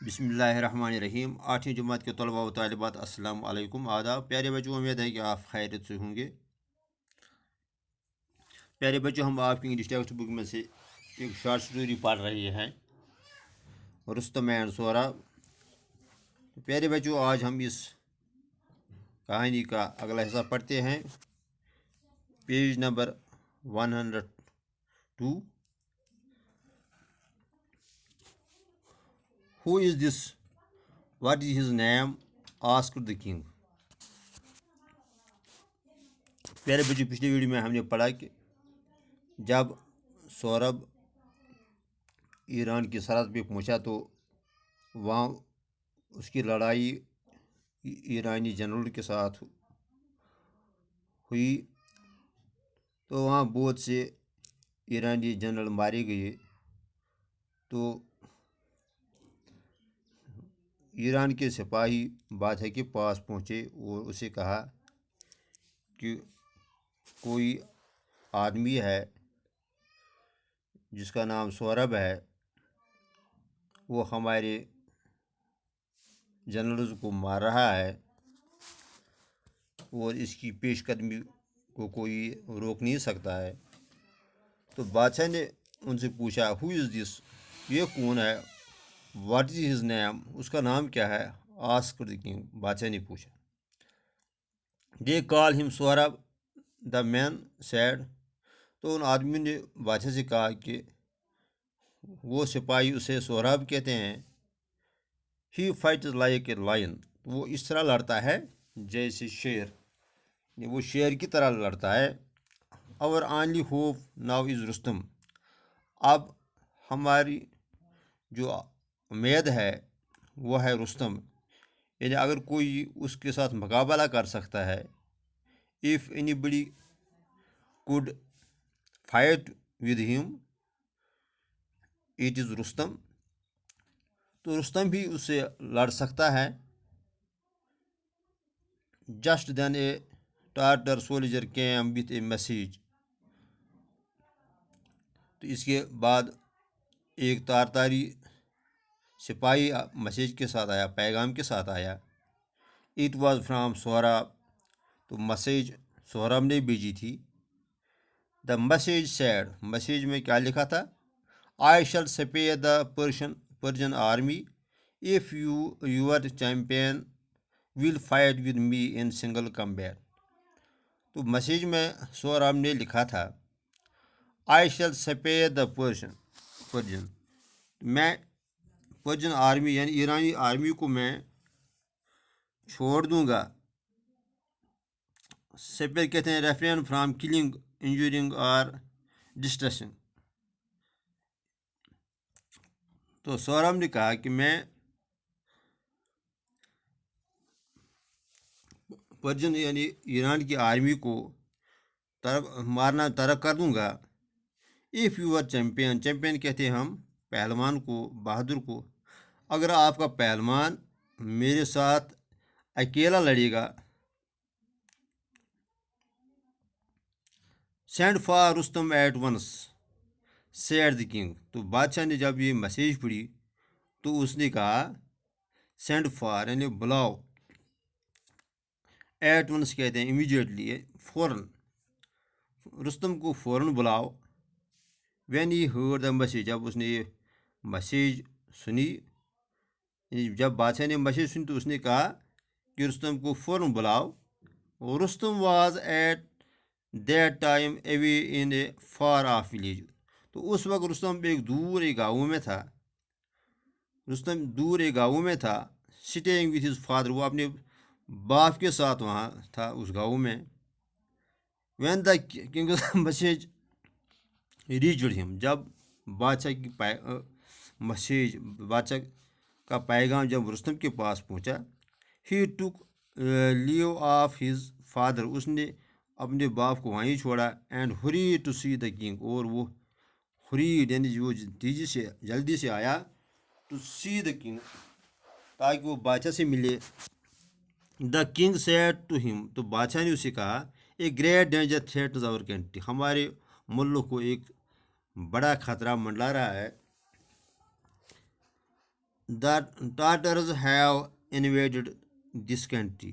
بسم اللہ الرحمن الرحیم 8ویں جماعت کے طلباء و طالبات السلام علیکم آداب پیارے بچوں، امید ہے کہ آپ خیریت سے ہوں گے۔ پیارے بچوں، ہم آپ کی انگلش ٹیکسٹ بک میں سے ایک شارٹ سٹوری پڑھ رہے ہیں، رستم اینڈ سہراب۔ پیارے بچوں، آج ہم اس کہانی کا اگلا حصہ پڑھتے ہیں، page number 102۔ Who is this? What is his name? Asked the king۔ پیارے بچوں، پچھلی ویڈیو میں ہم نے پڑھا کہ جب سورب ایران کی سرحد پہ پہنچا تو وہاں اس کی لڑائی ایرانی جنرل کے ساتھ ہوئی، تو وہاں بہت سے ایرانی جنرل مارے گئے۔ تو ایران کے سپاہی بادشاہ کے پاس پہنچے اور اسے کہا کہ کوئی آدمی ہے جس کا نام سورب ہے، وہ ہمارے جنرلز کو مار رہا ہے اور اس کی پیش قدمی کو کوئی روک نہیں سکتا ہے۔ تو بادشاہ نے ان سے پوچھا، ہو از دس؟ یہ کون ہے؟ What is his name? اس کا نام کیا ہے؟ آسکڈ دی کنگ، بادشاہ نے پوچھا۔ دے کال ہم سورب، دا مین سیڈ۔ تو ان آدمیوں نے بادشاہ سے کہا کہ وہ سپاہی اسے سہراب کہتے ہیں۔ ہی فائٹز لائک اے لائن، وہ اس طرح لڑتا ہے جیسے شیر، وہ شیر کی طرح لڑتا ہے۔ اور only hope now is Rustam, اب ہماری جو امید ہے وہ ہے رستم، یعنی اگر کوئی اس کے ساتھ مقابلہ کر سکتا ہے، if anybody could fight with him it is Rustam, تو رستم بھی اس سے لڑ سکتا ہے۔ Just then a Tartar soldier came with a message, تو اس کے بعد ایک تارتاری سپاہی میسیج کے ساتھ آیا، پیغام کے ساتھ آیا۔ اٹ واز فرام سہراب، تو میسیج سہراب نے بھیجی تھی۔ دا میسیج سیڈ، میسیج میں کیا لکھا تھا؟ I shall spare the Persian army if your champion will fight with me in single combat. تو میسیج میں سہراب نے لکھا تھا، I shall spare the Persian, میں پرشین آرمی یعنی ایرانی آرمی کو میں چھوڑ دوں گا۔ سپیئر کہتے ہیں ریفرین فرام کلنگ، انجورنگ اور ڈسٹریسنگ۔ تو سہراب نے کہا کہ میں پرشین یعنی ایران کی آرمی کو مارنا ترک کر دوں گا۔ If you are champion, champion کہتے ہیں ہم پہلوان کو، بہادر کو، اگر آپ کا پہلوان میرے ساتھ اکیلا لڑے گا، send for Rustam at once said the king. تو بادشاہ نے جب یہ میسیج پڑھی تو اس نے کہا سینڈ فار یعنی بلاؤ، ایٹ ونس کہتے ہیں امیڈیٹلی، فوراً، رستم کو فوراً بلاؤ۔ When he heard the message, جب اس نے یہ میسیج سنی، جب بادشاہ نے میسیج سنی تو اس نے کہا کہ رستم کو فوراً بلاؤ۔ Rustam was at that time away in a far off village, تو اس وقت رستم ایک دور ایک گاؤں میں تھا، سٹیئنگ وتھ ہز فادر، وہ اپنے باپ کے ساتھ وہاں تھا اس گاؤں میں۔ When the king's message reached him, جب بادشاہ کی میسیج، بادشاہ کا پیغام جب رستم کے پاس پہنچا، he took leave of his father, اس نے اپنے باپ کو وہیں چھوڑا، and hurried to see the king, اور وہ ہریڈ یعنی وہ جلدی سے آیا، ٹو سی دا کنگ، تاکہ وہ بادشاہ سے ملے۔ دا کنگ سیڈ ٹو ہم، تو بادشاہ نے اسے کہا، a great danger threatens our country, ہمارے ملک کو ایک بڑا خطرہ منڈلا رہا ہے۔ the Tartars have invaded this country.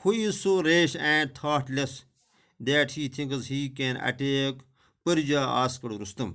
Who is so rash and thoughtless that he thinks he can attack Persia, asked Rustam.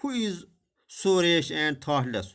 Who is so rash and thoughtless?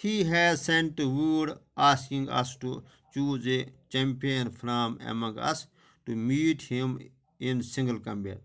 He has sent word asking us to choose a champion from among us to meet him in single combat.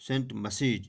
sent message.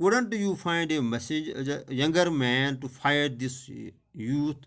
couldn't you find a message younger man to fight this youth,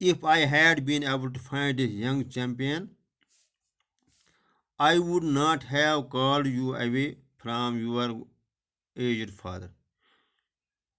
if I had been able to find a young champion, I would not have called you away from your aged father.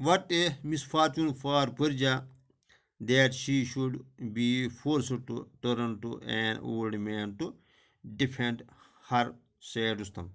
What a misfortune for Persia that she should be forced to turn to an old man to defend her, said Rustam.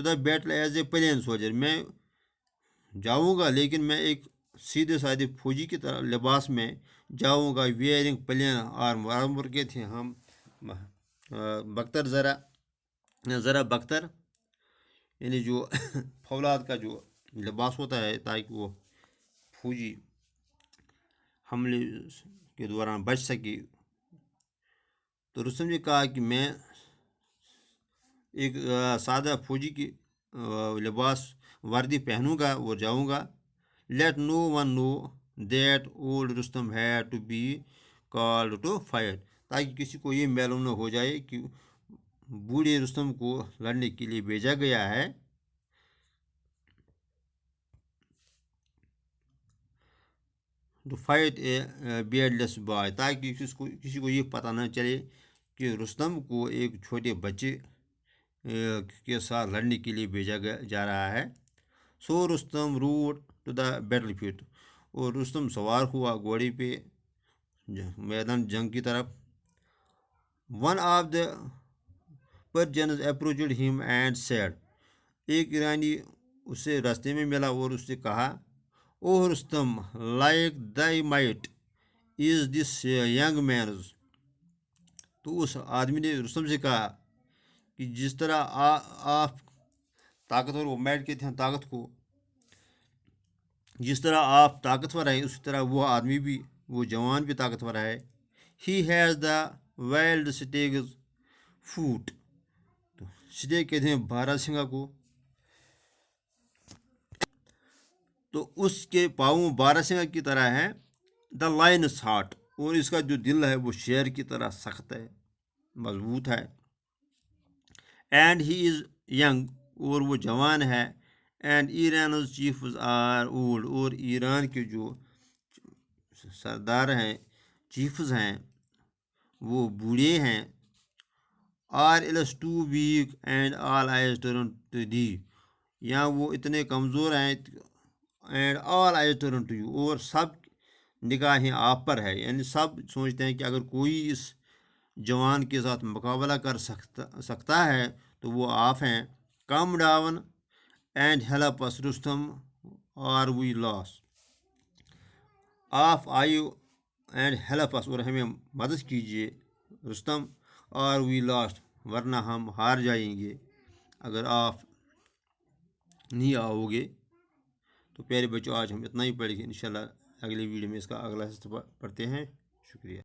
To the battle as a plain soldier, میں جاؤں گا لیکن میں ایک سیدھے سادے فوجی کی طرح لباس میں جاؤں گا، ویئرنگ پلین آرم، آرمر کے تھے ہم بختر ذرا بختر، یعنی جو فولاد کا جو لباس ہوتا ہے تاکہ وہ فوجی حملے کے دوران بچ سکے۔ تو رستم نے کہا کہ میں ایک سادہ فوجی کی لباس وردی پہنوں گا اور جاؤں گا۔ Let no one know that old Rustam had to be called to fight, تاکہ کسی کو یہ معلوم نہ ہو جائے کہ بوڑھے رستم کو لڑنے کے لیے بھیجا گیا ہے۔ To fight a beardless boy, تاکہ کسی کو یہ پتہ نہ چلے کہ رستم کو ایک چھوٹے بچے کے ساتھ لڑنے کے لیے بھیجا جا رہا ہے۔ So Rustam rode to the battle field, اور رستم سوار ہوا گھوڑے پہ میدان جنگ کی طرف۔ ون آف دا پرجنز اپروچڈ ہم اینڈ سیڈ، ایک ایرانی اسے راستے میں ملا اور اس سے کہا، O Rustam, like thy might is this young man's, تو اس آدمی نے رستم سے کہا کہ جس طرح آپ طاقتور، وہ مائٹ کہتے ہیں طاقت کو، جس طرح آپ طاقتور ہیں اسی طرح وہ آدمی بھی، وہ جوان بھی طاقتور ہے۔ He has the wild stag's foot, تو سٹیگ کہتے ہیں بارہ سنگا کو، تو اس کے پاؤں بارہ سنگا کی طرح ہے۔ دا لائنس ہارٹ، اور اس کا جو دل ہے وہ شیر کی طرح سخت ہے، مضبوط ہے۔ اینڈ ہی از ینگ، اور وہ جوان ہے۔ اینڈ ایرانز چیفز آر اولڈ، اور ایران کے جو سردار ہیں، چیفز ہیں، وہ بوڑھے ہیں۔ Are else too weak and all eyes turn to thee, یا وہ اتنے کمزور ہیں، and all eyes turn to you, اور سب نگاہیں آپ پر ہے، یعنی سب سوچتے ہیں کہ اگر کوئی اس جوان کے ساتھ مقابلہ کر سکتا ہے تو وہ آپ ہیں۔ Come down and help us Rustam or we lost, آپ آئیو اینڈ ہیلپ اس، اور ہمیں مدد کیجیے رستم، آر وی لاسٹ، ورنہ ہم ہار جائیں گے اگر آپ نہیں آؤ گے۔ تو پیارے بچوں، آج ہم اتنا ہی پڑھیں گے، انشاءاللہ اگلی ویڈیو میں اس کا اگلا حصہ پڑھتے ہیں۔ شکریہ۔